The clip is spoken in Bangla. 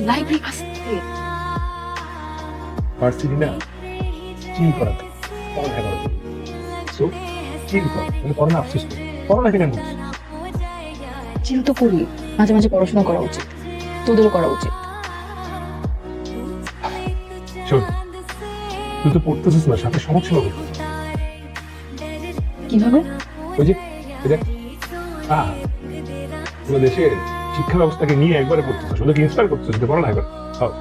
লাইব্রেরি আসতে ভার্সিটি না চিল করা পড়ালেখা করা সো চিল কর মানে পড়ানো আফসোস কর পড়ালেখা কেন করছিস? চিল তো করি, মাঝে মাঝে পড়াশোনা করা উচিত, তোদেরও করা উচিত। শোন তুই তো পড়তেছিস না, সাথে সমস্যা হবে। কিভাবে? ওই যে দেখ পুরো দেশের শিক্ষা ব্যবস্থাকে নিয়ে একবারে পড়তেছিস, ওদেরকে ইন্সপায়ার করতেছিস, পড়ালেখা কর।